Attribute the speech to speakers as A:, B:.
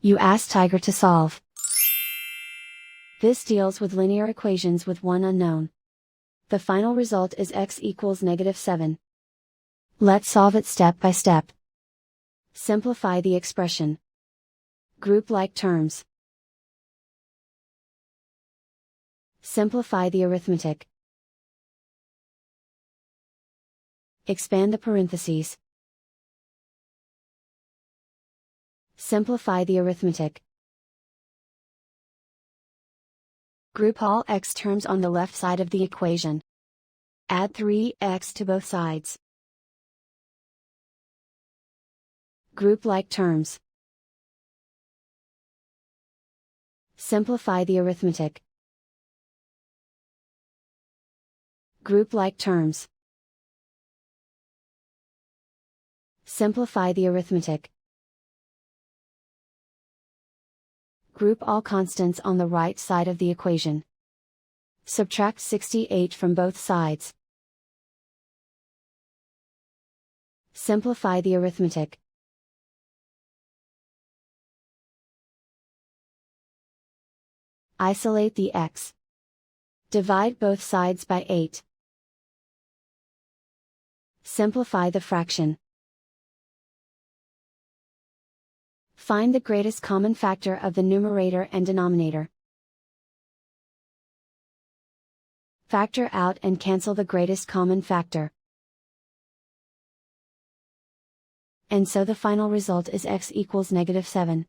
A: You ask Tiger to solve. This deals with linear equations with one unknown. The final result is x equals -7. Let's solve it step by step. Simplify the expression. Group like terms. Simplify the arithmetic. Expand the parentheses. Simplify the arithmetic. Group all x terms on the left side of the equation. Add 3x to both sides. Group like terms. Simplify the arithmetic. Group like terms. Simplify the arithmetic. Group all constants on the right side of the equation. Subtract 68 from both sides. Simplify the arithmetic. Isolate the x. Divide both sides by 8. Simplify the fraction. Find the greatest common factor of the numerator and denominator. Factor out and cancel the greatest common factor. And so the final result is x equals -7.